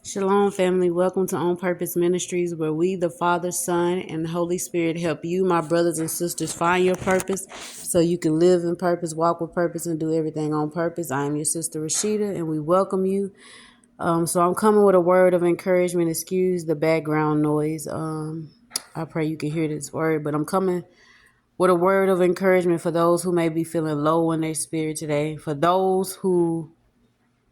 Shalom, family. Welcome to On Purpose Ministries, where we, the Father, Son, and the Holy Spirit, help you, my brothers and sisters, find your purpose so you can live in purpose, walk with purpose, and do everything on purpose. I am your sister Rashida, and we welcome you. So I'm coming with a word of encouragement. Excuse the background noise. I pray you can hear this word, but I'm coming with a word of encouragement for those who may be feeling low in their spirit today, for those who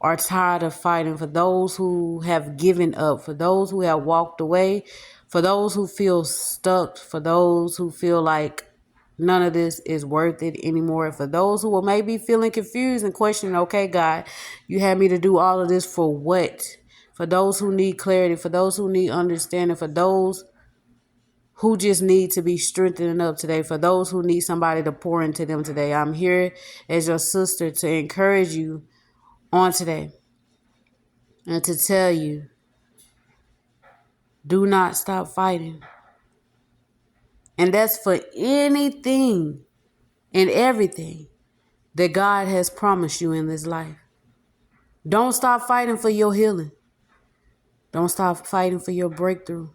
are tired of fighting, for those who have given up, for those who have walked away, for those who feel stuck, for those who feel like none of this is worth it anymore, for those who are maybe feeling confused and questioning, okay, God, you had me to do all of this for what? For those who need clarity, for those who need understanding, for those who just need to be strengthened up today, for those who need somebody to pour into them today. I'm here as your sister to encourage you on today and to tell you, do not stop fighting. And that's for anything and everything that God has promised you in this life. Don't stop fighting for your healing. Don't stop fighting for your breakthrough.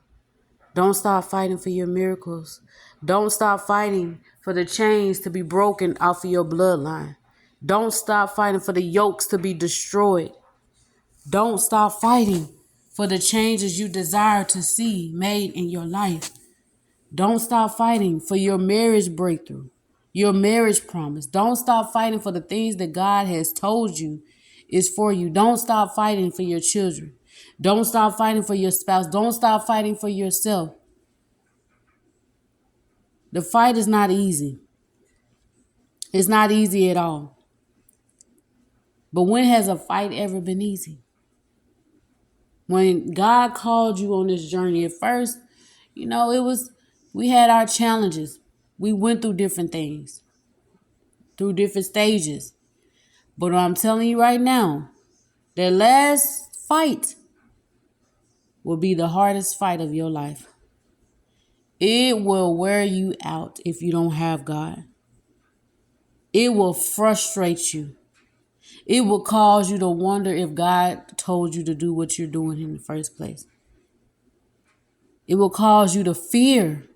Don't stop fighting for your miracles. Don't stop fighting for the chains to be broken off of your bloodline. Don't stop fighting for the yokes to be destroyed. Don't stop fighting for the changes you desire to see made in your life. Don't stop fighting for your marriage breakthrough, your marriage promise. Don't stop fighting for the things that God has told you is for you. Don't stop fighting for your children. Don't stop fighting for your spouse. Don't stop fighting for yourself. The fight is not easy. It's not easy at all. But when has a fight ever been easy? When God called you on this journey at first, we had our challenges. We went through different things, through different stages. But I'm telling you right now, the last fight will be the hardest fight of your life. It will wear you out if you don't have God. It will frustrate you. It will cause you to wonder if God told you to do what you're doing in the first place. It will cause you to fear.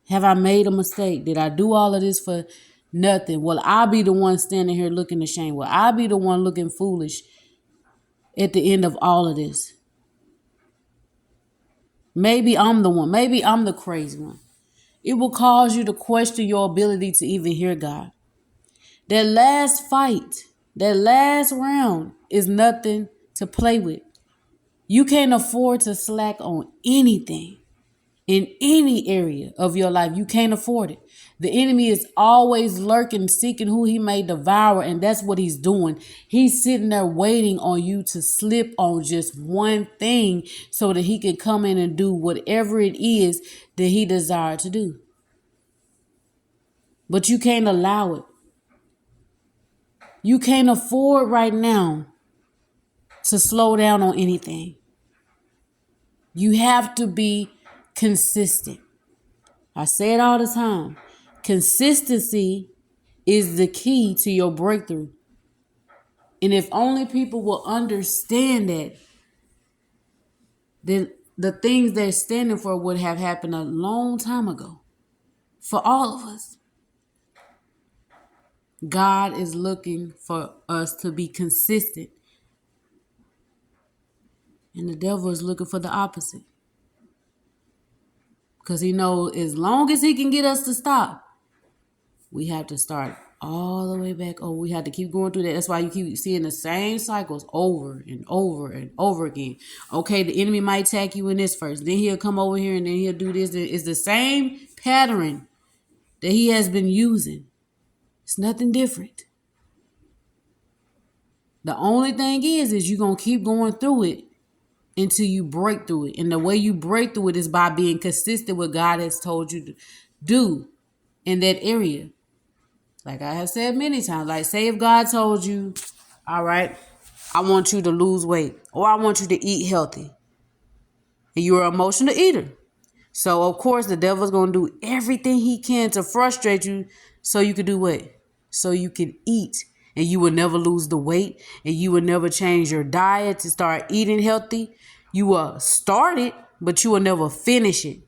Have I made a mistake? Did I do all of this for nothing? Will I be the one standing here looking ashamed? Will I be the one looking foolish at the end of all of this? Maybe I'm the one. Maybe I'm the crazy one. It will cause you to question your ability to even hear God. That last fight, that last round is nothing to play with. You can't afford to slack on anything in any area of your life. You can't afford it. The enemy is always lurking, seeking who he may devour, and that's what he's doing. He's sitting there waiting on you to slip on just one thing so that he can come in and do whatever it is that he desired to do. But you can't allow it. You can't afford right now to slow down on anything. You have to be consistent. I say it all the time. Consistency is the key to your breakthrough. And if only people will understand that, then the things they're standing for would have happened a long time ago. For all of us. God is looking for us to be consistent. And the devil is looking for the opposite. Because he knows as long as he can get us to stop, we have to start all the way back. Oh, we have to keep going through that. That's why you keep seeing the same cycles over and over and over again. Okay, the enemy might attack you in this first. Then he'll come over here and then he'll do this. It's the same pattern that he has been using. It's nothing different. The only thing is you're going to keep going through it until you break through it. And the way you break through it is by being consistent with what God has told you to do in that area. Like I have said many times, like say if God told you, all right, I want you to lose weight or I want you to eat healthy. And you're an emotional eater. So, of course, the devil's going to do everything he can to frustrate you so you can do what? So you can eat and you will never lose the weight, and you will never change your diet to start eating healthy. You will start it, but you will never finish it.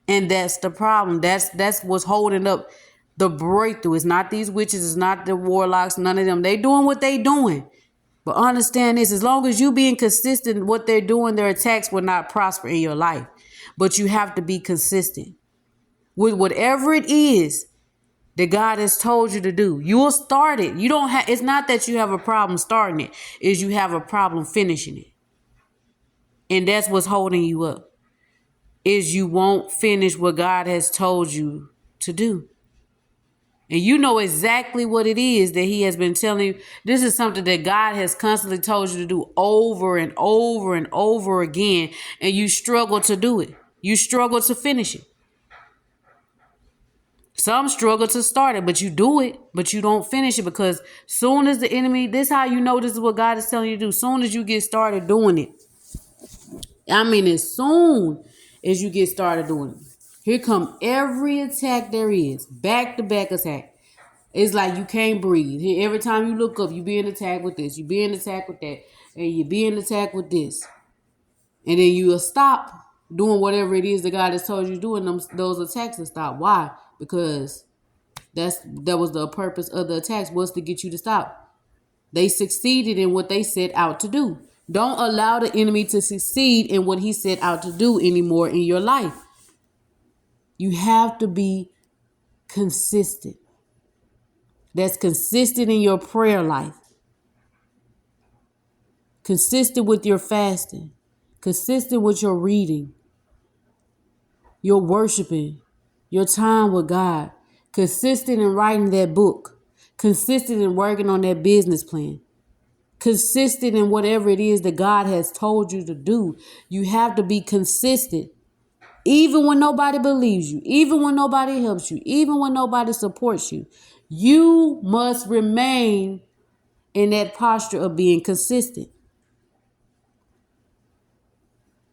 And that's the problem. That's what's holding up the breakthrough. It's not these witches, it's not the warlocks, none of them. They doing what they doing. But understand this, as long as you being consistent in what they're doing, their attacks will not prosper in your life. But you have to be consistent with whatever it is that God has told you to do. You will start it. You don't have, it's not that you have a problem starting it, is you have a problem finishing it. And that's what's holding you up, is you won't finish what God has told you to do. And you know exactly what it is that he has been telling you. This is something that God has constantly told you to do over and over and over again. And you struggle to do it. You struggle to finish it. Some struggle to start it, but you do it, but you don't finish it, because soon as the enemy, this is how you know this is what God is telling you to do. Soon as you get started doing it. I mean, as soon as you get started doing it. Here come every attack there is. Back-to-back attack. It's like you can't breathe. Here, every time you look up, you being attacked with this. You being attacked with that. And you being attacked with this. And then you will stop doing whatever it is that God has told you to do, and those attacks will stop. Why? Because that was the purpose of the attacks, was to get you to stop. They succeeded in what they set out to do. Don't allow the enemy to succeed in what he set out to do anymore in your life. You have to be consistent. That's consistent in your prayer life. Consistent with your fasting. Consistent with your reading. Your worshiping. Your time with God. Consistent in writing that book. Consistent in working on that business plan. Consistent in whatever it is that God has told you to do. You have to be consistent. Even when nobody believes you, even when nobody helps you, even when nobody supports you, you must remain in that posture of being consistent.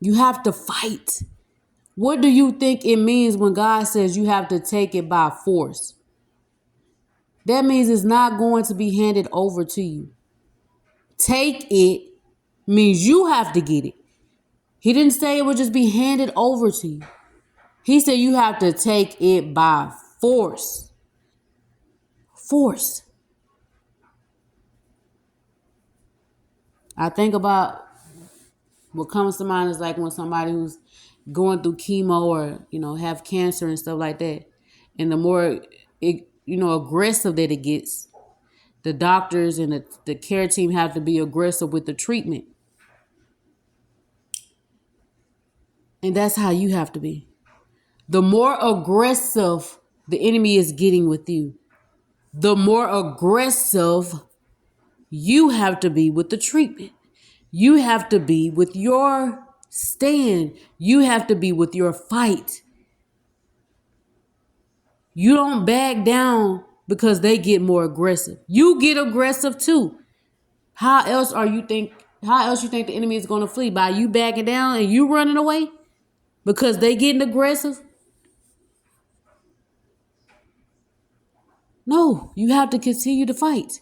You have to fight. What do you think it means when God says you have to take it by force? That means it's not going to be handed over to you. Take it means you have to get it. He didn't say it would just be handed over to you. He said you have to take it by force. Force. I think about what comes to mind is like when somebody who's going through chemo or, have cancer and stuff like that. And the more, aggressive that it gets, the doctors and the care team have to be aggressive with the treatment. And that's how you have to be. The more aggressive the enemy is getting with you, the more aggressive you have to be with the treatment. You have to be with your stand. You have to be with your fight. You don't back down because they get more aggressive. You get aggressive too. How else you think the enemy is going to flee? By you backing down and you running away? Because they getting aggressive? No, you have to continue to fight.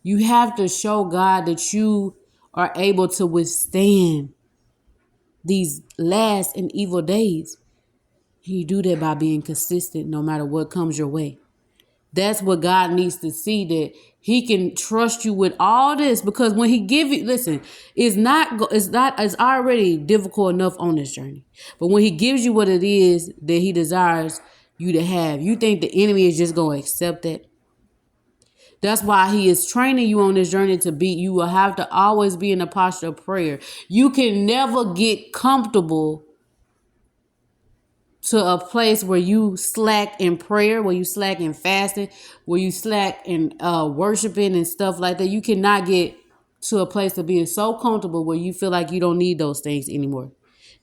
You have to show God that you are able to withstand these last and evil days. And you do that by being consistent no matter what comes your way. That's what God needs to see, that he can trust you with all this, because when he give you, listen, it's already difficult enough on this journey. But when he gives you what it is that he desires you to have, you think the enemy is just going to accept that? That's why he is training you on this journey you will have to always be in a posture of prayer. You can never get comfortable to a place where you slack in prayer, where you slack in fasting, where you slack in worshiping and stuff like that. You cannot get to a place of being so comfortable where you feel like you don't need those things anymore.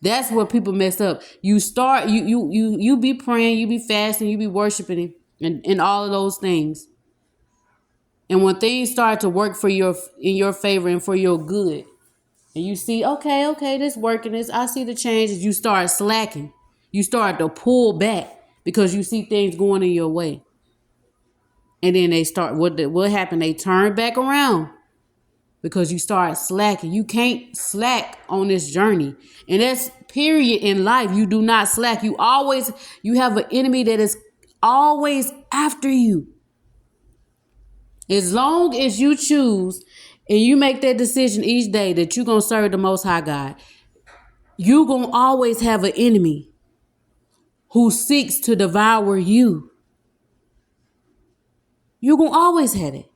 That's where people mess up. You start, you be praying, you be fasting, you be worshiping, and all of those things. And when things start to work in your favor and for your good, and you see, okay, this working, I see the changes, you start slacking. You start to pull back because you see things going in your way. And then they start, what happened? They turn back around because you start slacking. You can't slack on this journey. And that's period in life. You do not slack. You have an enemy that is always after you. As long as you choose and you make that decision each day that you're going to serve the Most High God, you're going to always have an enemy who seeks to devour you. You're going to always have it.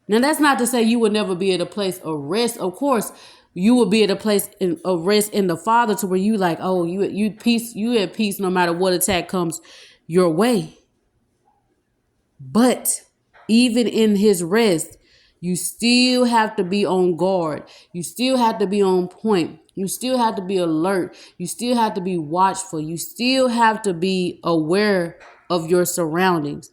Now, that's not to say you will never be at a place of rest. Of course, you will be at a place of rest in the Father to where you like, oh, you at peace no matter what attack comes your way. But even in his rest, you still have to be on guard. You still have to be on point. You still have to be alert. You still have to be watchful. You still have to be aware of your surroundings.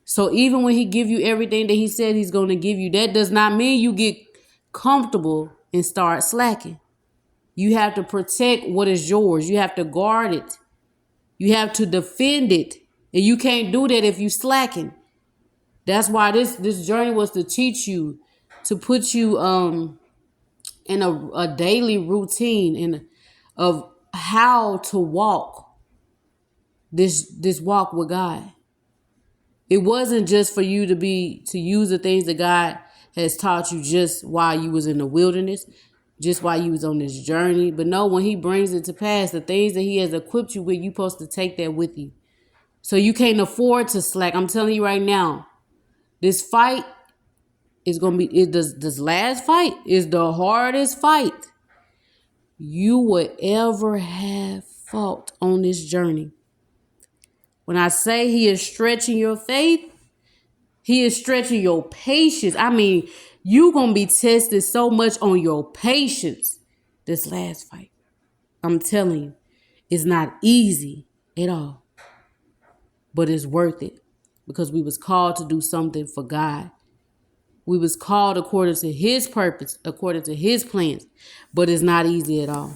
So even when he give you everything that he said he's going to give you, that does not mean you get comfortable and start slacking. You have to protect what is yours. You have to guard it. You have to defend it. And you can't do that if you slacking. That's why this journey was to teach you, to put you in a daily routine of how to walk this walk with God. It wasn't just for you to use the things that God has taught you just while you was in the wilderness, just while you was on this journey. But no, when he brings it to pass, the things that he has equipped you with, you're supposed to take that with you. So you can't afford to slack. I'm telling you right now, this fight is going to be, this last fight is the hardest fight you would ever have fought on this journey. When I say he is stretching your faith, he is stretching your patience. I mean, you're going to be tested so much on your patience this last fight. I'm telling you, it's not easy at all. But it's worth it because we was called to do something for God. We was called according to his purpose, according to his plans. But it's not easy at all.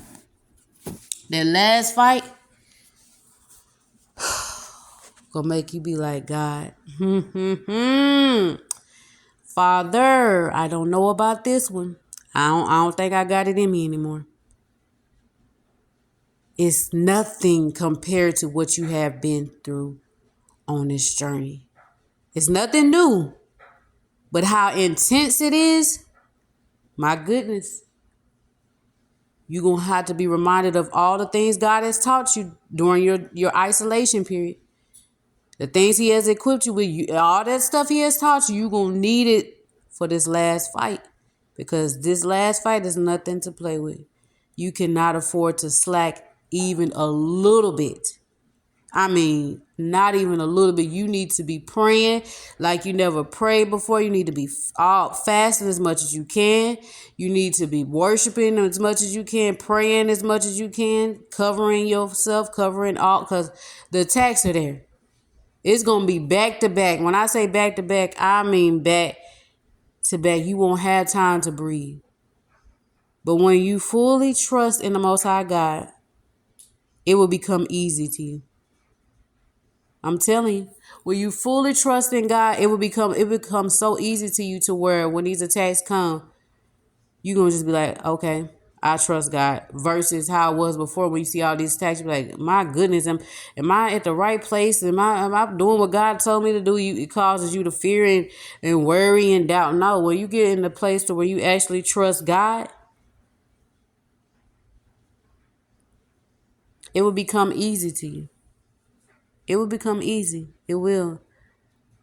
That last fight gonna make you be like, God, Father, I don't know about this one. I don't think I got it in me anymore. It's nothing compared to what you have been through on this journey. It's nothing new. But how intense it is, my goodness. You're going to have to be reminded of all the things God has taught you during your isolation period. The things he has equipped you with, all that stuff he has taught you, you're going to need it for this last fight. Because this last fight is nothing to play with. You cannot afford to slack even a little bit. I mean, not even a little bit. You need to be praying like you never prayed before. You need to be fasting as much as you can. You need to be worshiping as much as you can, praying as much as you can, covering yourself, covering all, because the attacks are there. It's going to be back to back. When I say back to back, I mean back to back. You won't have time to breathe. But when you fully trust in the Most High God, it will become easy to you. I'm telling you, when you fully trust in God, it becomes so easy to you to where when these attacks come, you're going to just be like, okay, I trust God. Versus how it was before when you see all these attacks, you be like, my goodness, am I at the right place? Am I doing what God told me to do? It causes you to fear and worry and doubt. No, when you get in the place to where you actually trust God, it will become easy to you. It will become easy. It will.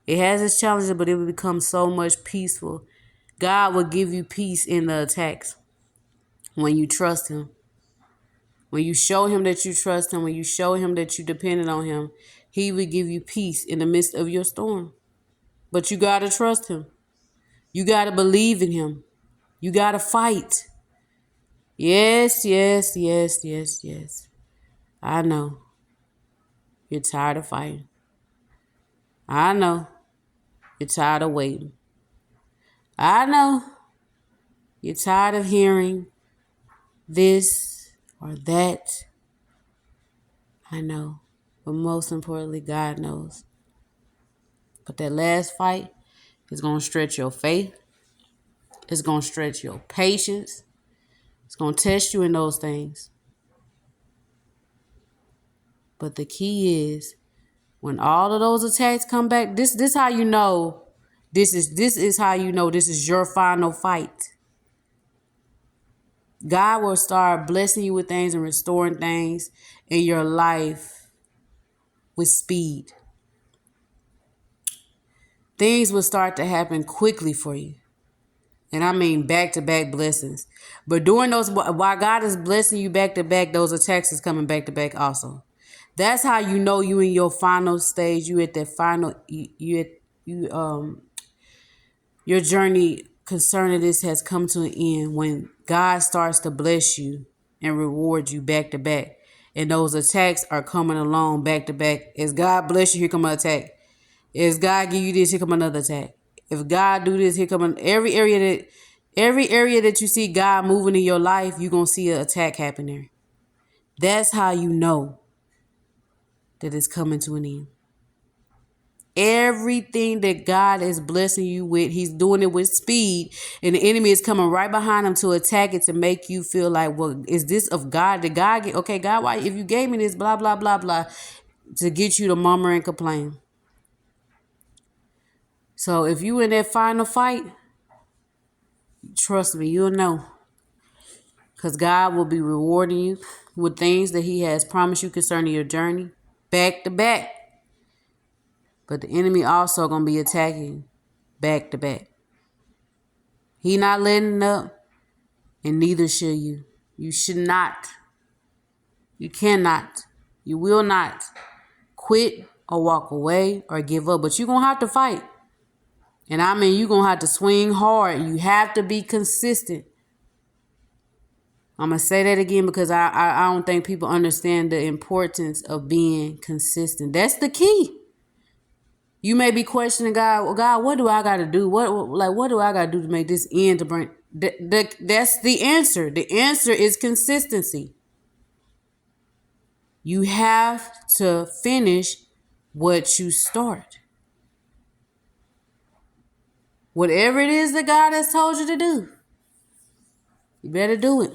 It has its challenges, but it will become so much peaceful. God will give you peace in the attacks when you trust him. When you show him that you trust him, when you show him that you dependent on him, he will give you peace in the midst of your storm. But you got to trust him. You got to believe in him. You got to fight. Yes, yes, yes, yes, yes. I know. You're tired of fighting. I know. You're tired of waiting. I know. You're tired of hearing this or that. I know. But most importantly, God knows. But that last fight is going to stretch your faith. It's going to stretch your patience. It's going to test you in those things. But the key is when all of those attacks come back, this how you know this is how you know this is your final fight. God will start blessing you with things and restoring things in your life with speed. Things will start to happen quickly for you. And I mean back-to-back blessings. But during those, while God is blessing you back-to-back, those attacks is coming back-to-back also. That's how you know you in your final stage. You at that final, your journey concerning this has come to an end when God starts to bless you and reward you back-to-back. And those attacks are coming along back-to-back. As God bless you, here come an attack. As God give you this, here come another attack. If God do this, here come every area that you see God moving in your life, you're going to see an attack happen there. That's how you know that it's coming to an end. Everything that God is blessing you with, he's doing it with speed, and the enemy is coming right behind him to attack it, to make you feel like, well, is this of God? Did God get, okay, God, why, if you gave me this, blah, blah, blah, blah, to get you to murmur and complain. So if you in that final fight, trust me, you'll know. Because God will be rewarding you with things that he has promised you concerning your journey, back to back. But the enemy also going to be attacking you back to back. He not letting up, and neither should you. You should not. You cannot. You will not quit or walk away or give up. But you're going to have to fight. And I mean, you're going to have to swing hard. You have to be consistent. I'm going to say that again because I don't think people understand the importance of being consistent. That's the key. You may be questioning God, well, God, what do I got to do? What do I got to do to make this end to bring? That's the answer. The answer is consistency. You have to finish what you start. Whatever it is that God has told you to do, you better do it.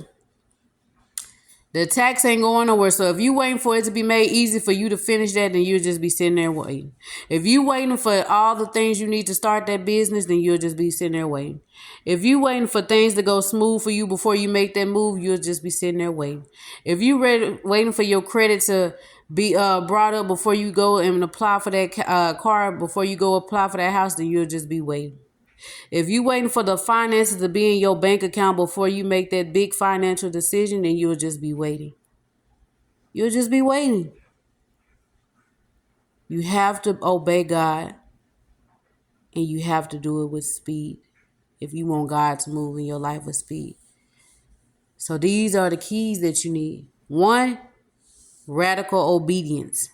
The attacks ain't going nowhere. So if you waiting for it to be made easy for you to finish that, then you'll just be sitting there waiting. If you waiting for all the things you need to start that business, then you'll just be sitting there waiting. If you waiting for things to go smooth for you before you make that move, you'll just be sitting there waiting. If you waiting for your credit to be brought up before you go and apply for that car, before you go apply for that house, then you'll just be waiting. If you waiting for the finances to be in your bank account before you make that big financial decision, then you'll just be waiting. You'll just be waiting. You have to obey God, and you have to do it with speed if you want God to move in your life with speed. So these are the keys that you need. 1, radical obedience.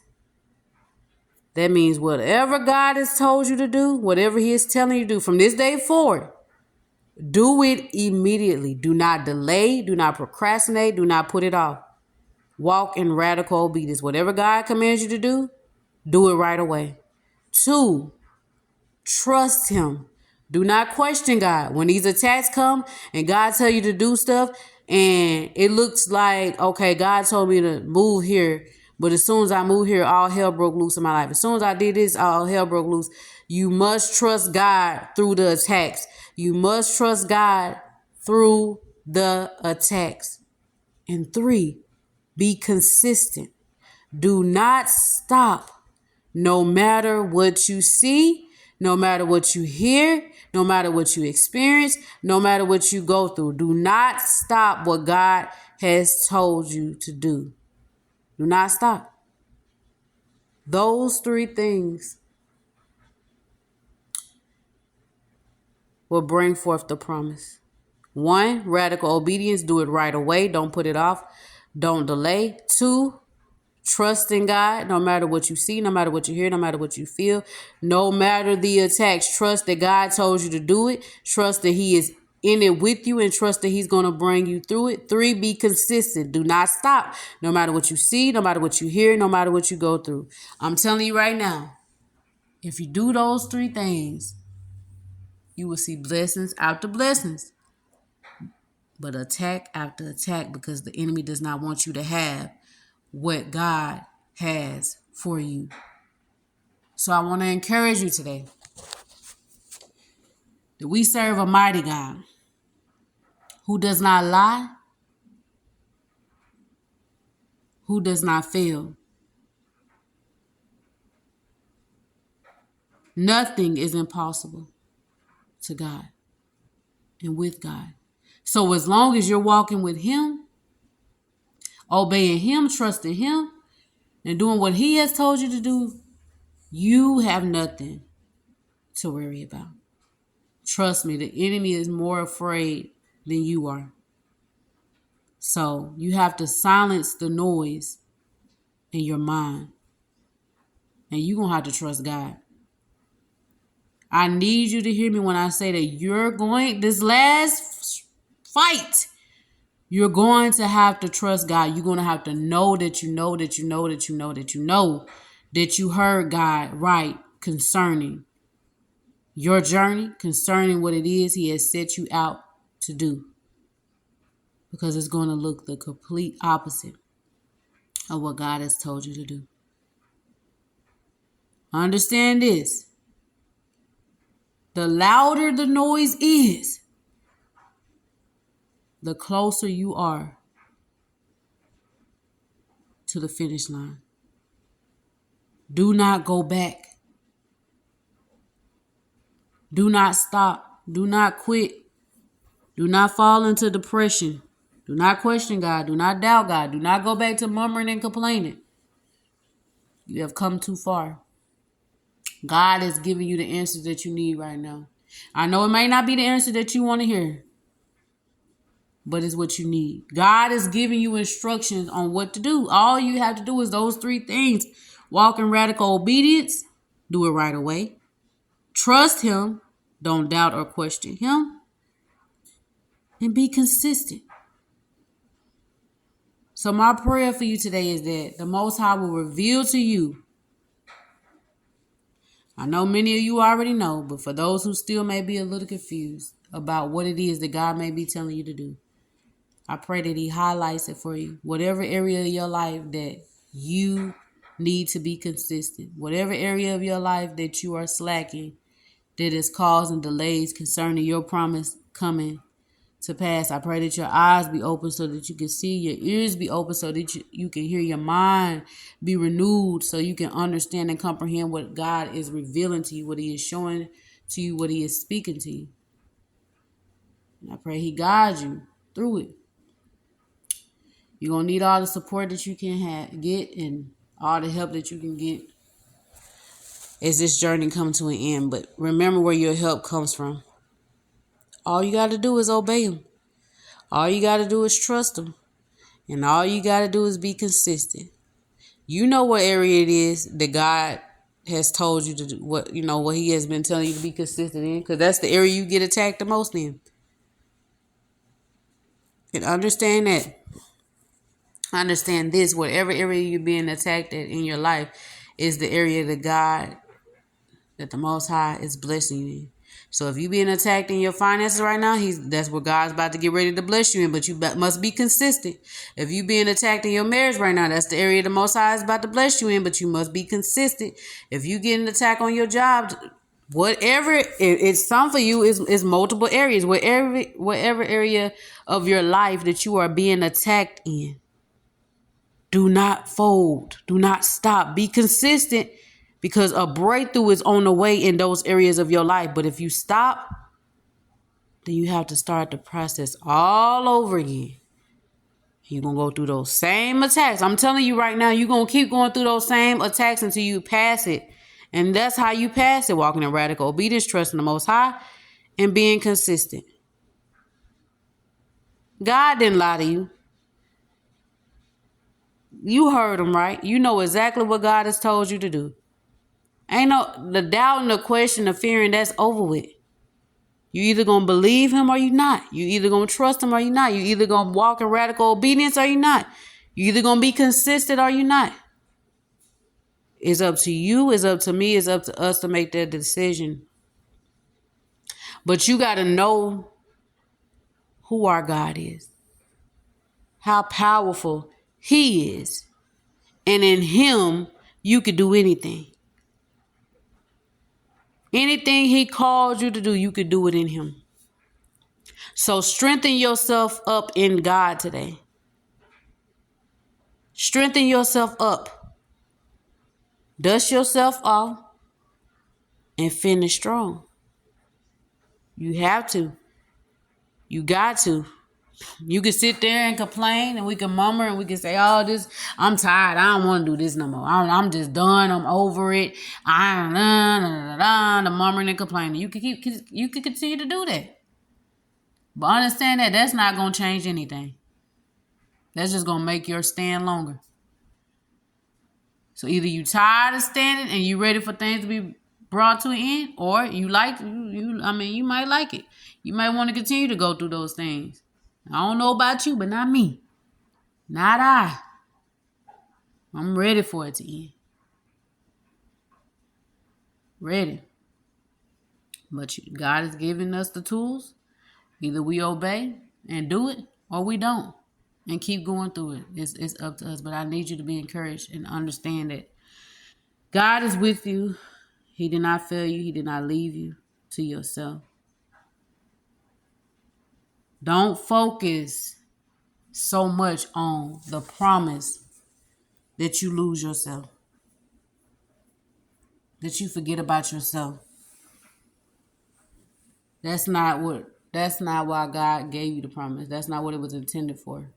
That means whatever God has told you to do, whatever he is telling you to do from this day forward, do it immediately. Do not delay. Do not procrastinate. Do not put it off. Walk in radical obedience. Whatever God commands you to do it right away. 2, trust him. Do not question God. When these attacks come and God tell you to do stuff and it looks like, okay, God told me to move here, but as soon as I moved here, all hell broke loose in my life. As soon as I did this, all hell broke loose. You must trust God through the attacks. You must trust God through the attacks. And 3, be consistent. Do not stop. No matter what you see, no matter what you hear, no matter what you experience, no matter what you go through, do not stop what God has told you to do. Do not stop. Those 3 things will bring forth the promise. 1, radical obedience. Do it right away. Don't put it off. Don't delay. 2, trust in God no matter what you see, no matter what you hear, no matter what you feel, no matter the attacks. Trust that God told you to do it. Trust that he is in it with you and trust that he's going to bring you through it. 3, be consistent. Do not stop. No matter what you see, no matter what you hear, no matter what you go through. I'm telling you right now, If you do those three things, you will see blessings after blessings, but attack after attack, because the enemy does not want you to have what God has for you. So I want to encourage you today that we serve a mighty God who does not lie, who does not fail. Nothing is impossible to God and with God. So as long as you're walking with Him, obeying Him, trusting Him, and doing what He has told you to do, you have nothing to worry about. Trust me, the enemy is more afraid than you are. So you have to silence the noise in your mind. And you're going to have to trust God. I need you to hear me when I say that this last fight, you're going to have to trust God. You're going to have to know that you know that you know that you know that you know that you heard God right concerning your journey, concerning what it is He has set you out to do. Because it's going to look the complete opposite of what God has told you to do. Understand this. The louder the noise is, the closer you are to the finish line. Do not go back. Do not stop. Do not quit. Do not fall into depression. Do not question God. Do not doubt God. Do not go back to murmuring and complaining. You have come too far. God is giving you the answers that you need right now. I know it may not be the answer that you want to hear, but it's what you need. God is giving you instructions on what to do. All you have to do is those three things. Walk in radical obedience. Do it right away. Trust Him. Don't doubt or question Him. And be consistent. So my prayer for you today is that the Most High will reveal to you. I know many of you already know, but for those who still may be a little confused about what it is that God may be telling you to do, I pray that He highlights it for you. Whatever area of your life that you need to be consistent, whatever area of your life that you are slacking, that is causing delays concerning your promise coming to pass, I pray that your eyes be open so that you can see, your ears be open so that you can hear, your mind be renewed so you can understand and comprehend what God is revealing to you, what He is showing to you, what He is speaking to you. And I pray He guides you through it. You're going to need all the support that you can get and all the help that you can get as this journey comes to an end. But remember where your help comes from. All you got to do is obey Him. All you got to do is trust Him. And all you got to do is be consistent. You know what area it is that God has told you to do, what He has been telling you to be consistent in, because that's the area you get attacked the most in. And understand that. Understand this, whatever area you're being attacked at in your life is the area that the Most High is blessing you in. So if you're being attacked in your finances right now, that's where God's about to get ready to bless you in, but you must be consistent. If you're being attacked in your marriage right now, that's the area the Most High is about to bless you in, but you must be consistent. If you're getting attacked on your job, whatever, it's some for you is multiple areas, whatever area of your life that you are being attacked in. Do not fold. Do not stop. Be consistent, because a breakthrough is on the way in those areas of your life. But if you stop, then you have to start the process all over again. You're going to go through those same attacks. I'm telling you right now, you're going to keep going through those same attacks until you pass it. And that's how you pass it, walking in radical obedience, trusting the Most High, and being consistent. God didn't lie to you. You heard Him right. You know exactly what God has told you to do. Ain't the doubt and the question, the fearing, that's over with. You either going to believe Him or you not. You either going to trust Him or you not. You either going to walk in radical obedience or you not. You either going to be consistent or you not. It's up to you. It's up to me. It's up to us to make that decision. But you got to know who our God is, how powerful He is. And in Him, you could do anything. Anything He called you to do, you could do it in Him. So strengthen yourself up in God today. Strengthen yourself up. Dust yourself off and finish strong. You have to. You got to. You can sit there and complain and we can murmur and we can say, oh, this, I'm tired. I don't want to do this no more. I'm just done. I'm over it. The murmuring and complaining. You can continue to do that. But understand that that's not going to change anything. That's just going to make your stand longer. So either you tired of standing and you ready for things to be brought to an end, or you might like it. You might want to continue to go through those things. I don't know about you, but not me. Not I. I'm ready for it to end. Ready. But God is giving us the tools. Either we obey and do it, or we don't. And keep going through it. It's up to us. But I need you to be encouraged and understand that God is with you. He did not fail you. He did not leave you to yourself. Don't focus so much on the promise that you lose yourself. That you forget about yourself. That's not why God gave you the promise. That's not what it was intended for.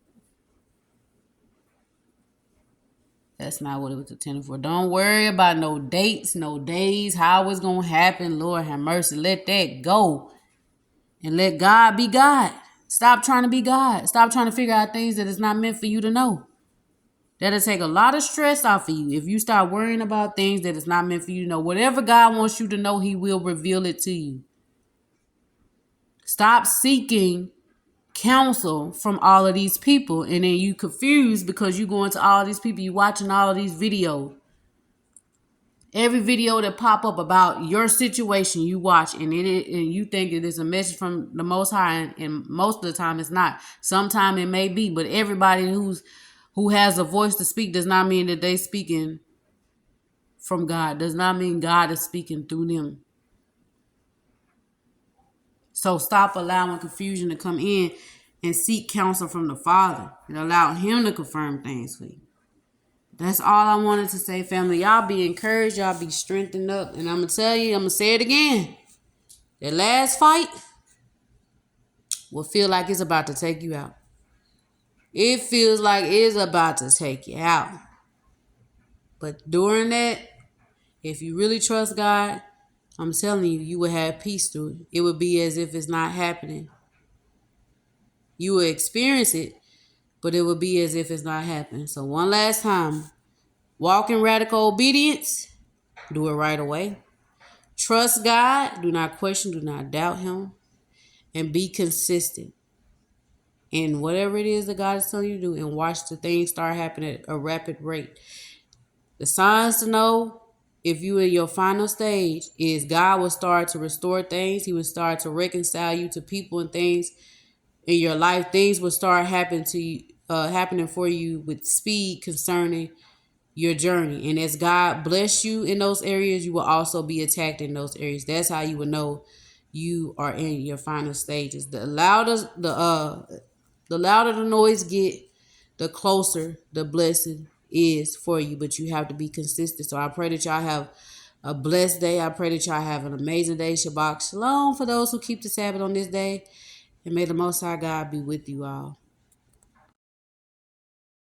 That's not what it was intended for. Don't worry about no dates, no days, how it's going to happen. Lord have mercy. Let that go. And let God be God. Stop trying to be God. Stop trying to figure out things that is not meant for you to know. That'll take a lot of stress off of you if you start worrying about things that is not meant for you to know. Whatever God wants you to know, He will reveal it to you. Stop seeking counsel from all of these people, and then you confused because you going to all these people, you watching all of these videos. Every video that pop up about your situation, you watch, and you think it is a message from the Most High, and most of the time it's not. Sometimes it may be, but everybody who has a voice to speak does not mean that they speaking from God. Does not mean God is speaking through them. So stop allowing confusion to come in and seek counsel from the Father and allow Him to confirm things for you. That's all I wanted to say, family. Y'all be encouraged. Y'all be strengthened up. And I'm going to tell you, I'm going to say it again. That last fight will feel like it's about to take you out. It feels like it's about to take you out. But during that, if you really trust God, I'm telling you, you will have peace through it. It will be as if it's not happening. You will experience it, but it will be as if it's not happening. So one last time, walk in radical obedience. Do it right away. Trust God. Do not question. Do not doubt Him. And be consistent in whatever it is that God is telling you to do, and watch the things start happening at a rapid rate. The signs to know if you in your final stage is God will start to restore things. He will start to reconcile you to people and things in your life. Things will start happening for you with speed concerning your journey. And as God bless you in those areas, you will also be attacked in those areas. That's how you will know you are in your final stages. The louder the noise get, the closer the blessing is for you. But you have to be consistent. So I pray that y'all have a blessed day. I pray that y'all have an amazing day. Shabbat shalom for those who keep the Sabbath on this day. And may the Most High God be with you all.